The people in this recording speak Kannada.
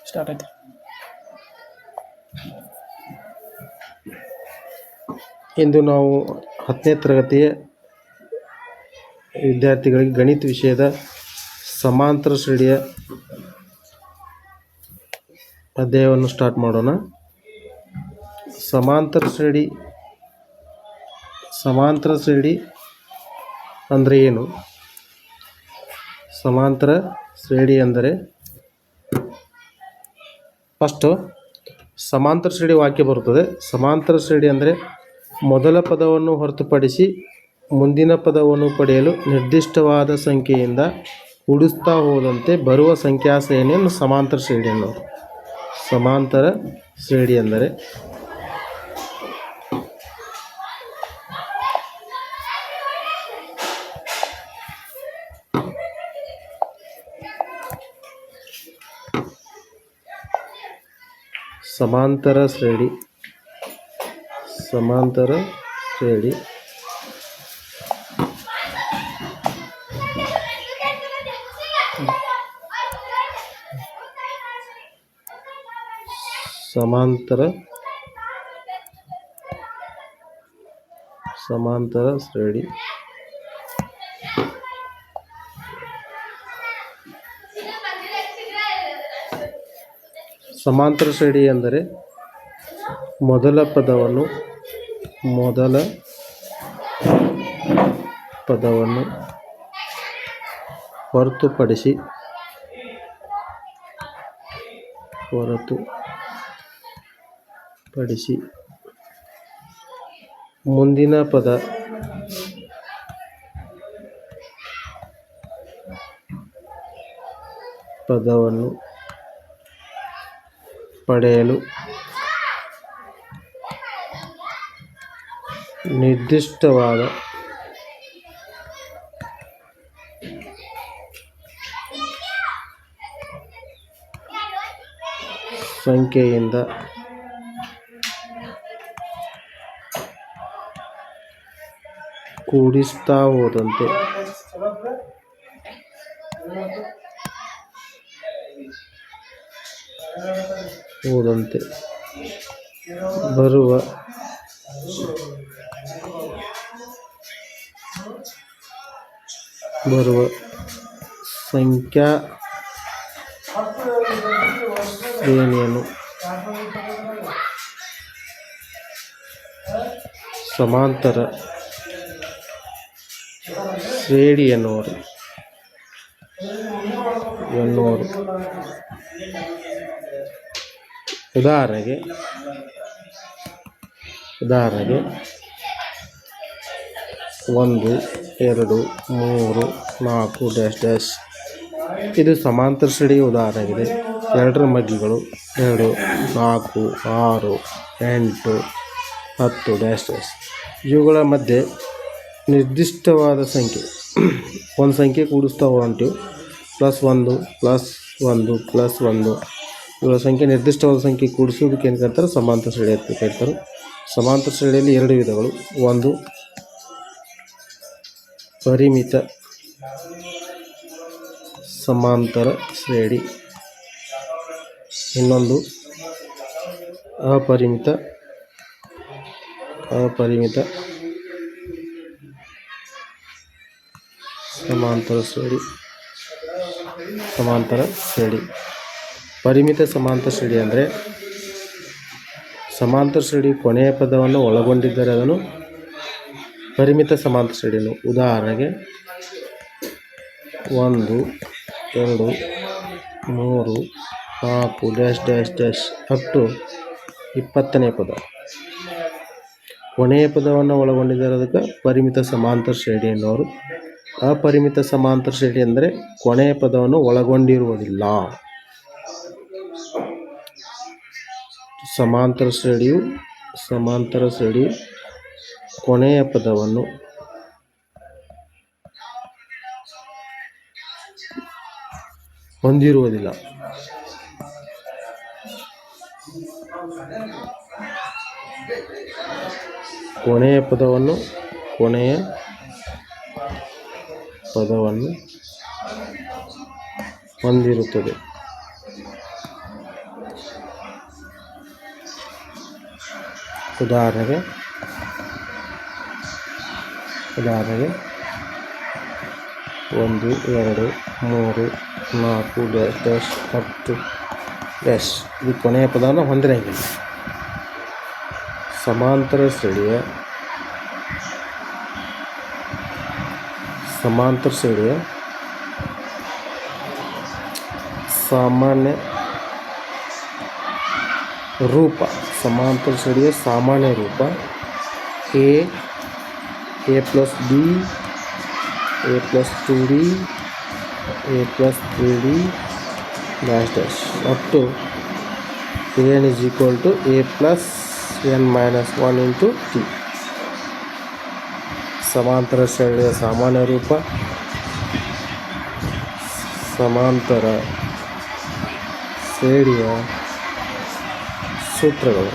ಸ್ಟಾರ್ಟ್ ಆಯ್ತು. ಇಂದು ನಾವು 10ನೇ ತರಗತಿಯ ವಿದ್ಯಾರ್ಥಿಗಳಿಗೆ ಗಣಿತ ವಿಷಯದ ಸಮಾಂತರ ಶ್ರೇಣಿಯ ಅಧ್ಯಾಯವನ್ನು ಸ್ಟಾರ್ಟ್ ಮಾಡೋಣ. ಸಮಾಂತರ ಶ್ರೇಣಿ ಅಂದರೆ ಏನು? ಸಮಾಂತರ ಶ್ರೇಣಿ ಅಂದರೆ ಫಸ್ಟು ಸಮಾಂತರ ಶ್ರೇಣಿ ವಾಕ್ಯ ಬರುತ್ತದೆ. ಸಮಾಂತರ ಶ್ರೇಣಿ ಅಂದರೆ ಮೊದಲ ಪದವನ್ನು ಹೊರತುಪಡಿಸಿ ಮುಂದಿನ ಪದವನ್ನು ಪಡೆಯಲು ನಿರ್ದಿಷ್ಟವಾದ ಸಂಖ್ಯೆಯಿಂದ ಕೂಡಿಸ್ತಾ ಹೋದಂತೆ ಬರುವ ಸಂಖ್ಯಾ ಶ್ರೇಣಿಯನ್ನು ಸಮಾಂತರ ಶ್ರೇಣಿ ಅನ್ನೋದು. ಸಮಾಂತರ ಶ್ರೇಣಿ ಅಂದರೆ ಸಮಾಂತರ ಶ್ರೇಣಿ ಸಮಾಂತರ ಶ್ರೇಣಿ ಎಂದರೆ ಮೊದಲ ಪದವನ್ನು ಹೊರತುಪಡಿಸಿ ಮುಂದಿನ ಪದವನ್ನು ಪಡೆಯಲು ನಿರ್ದಿಷ್ಟವಾದ ಸಂಖ್ಯೆಯಿಂದ ಕೂಡಿಸ್ತಾ ಹೋದಂತೆ ಬರುವ ಸಂಖ್ಯಾ ಶ್ರೇಣಿಯನ್ನು ಸಮಾಂತರ ಶ್ರೇಣಿ ಎನ್ನುವರು. ಉದಾಹರಣೆಗೆ 1 2 3 4 ಇದು ಸಮಾಂತರ ಶ್ರೇಣಿಯ ಉದಾಹರಣೆಯಾಗಿದೆ. 2ರ ಮಗ್ಗಿಗಳು 2 4 6 8 10 ಇವುಗಳ ಮಧ್ಯೆ ನಿರ್ದಿಷ್ಟವಾದ ಸಂಖ್ಯೆ ಒಂದು ಸಂಖ್ಯೆ ಕೂಡಿಸ್ತಾ ಹೊಂಟಿವಿ. +1 +1 +1 ಇವುಗಳ ಸಂಖ್ಯೆ ನಿರ್ದಿಷ್ಟವಾದ ಸಂಖ್ಯೆ ಕೂಡಿಸೋದಕ್ಕೆ ಏನು ಕರೀತಾರೆ? ಸಮಾಂತರ ಶ್ರೇಣಿ ಅಂತ ಕರೀತಾರೆ. ಸಮಾಂತರ ಶ್ರೇಣಿಯಲ್ಲಿ 2 ವಿಧಗಳು. ಒಂದು ಪರಿಮಿತ ಸಮಾಂತರ ಶ್ರೇಣಿ, ಇನ್ನೊಂದು ಅಪರಿಮಿತ ಸಮಾಂತರ ಶ್ರೇಣಿ. ಪರಿಮಿತ ಸಮಾಂತರ ಶ್ರೇಣಿ ಅಂದರೆ ಸಮಾಂತರ ಶ್ರೇಣಿ ಕೊನೆಯ ಪದವನ್ನು ಒಳಗೊಂಡಿದ್ದರೆ ಅದನ್ನು ಪರಿಮಿತ ಸಮಾಂತರ ಶ್ರೇಣಿಯನ್ನು. ಉದಾಹರಣೆಗೆ 1 2 3 4 ಅಪ್ ಟು 20ನೇ ಪದ ಕೊನೆಯ ಪದವನ್ನು ಒಳಗೊಂಡಿದ್ದರೆ ಅದಕ್ಕೆ ಪರಿಮಿತ ಸಮಾಂತರ ಶ್ರೇಣಿ ಎನ್ನುವರು. ಅಪರಿಮಿತ ಸಮಾಂತರ ಶ್ರೇಣಿ ಅಂದರೆ ಕೊನೆಯ ಪದವನ್ನು ಒಳಗೊಂಡಿರುವುದಿಲ್ಲ. ಸಮಾಂತರ ಶ್ರೇಣಿಯು ಕೊನೆಯ ಪದವನ್ನು ಹೊಂದಿರುವುದಿಲ್ಲ. ಕೊನೆಯ ಪದವನ್ನು ಹೊಂದಿರುತ್ತದೆ. ಉದಾಹರಣೆಗೆ 1 2 3 4 ಡ್ಯಾಶ್ 10 ಡ್ಯಾಶ್ ಇದು ಕೊನೆಯ ಪದವನ್ನು ಹೊಂದಿರಂಗಿಲ್ಲ. ಸಮಾಂತರ ಶ್ರೇಣಿಯ ಸಾಮಾನ್ಯ ರೂಪ. ಸಮಾಂತರ ಶ್ರೇಣಿಯ ಸಾಮಾನ್ಯ ರೂಪ a plus b, a plus 2d, a plus 3d dash dash up to an is equal to a plus n minus 1 into t. ಸಮಾಂತರ ಶ್ರೇಣಿಯ ಸಾಮಾನ್ಯ ರೂಪ, ಸಮಾಂತರ ಶ್ರೇಣಿಯ ಸೂತ್ರಗಳು.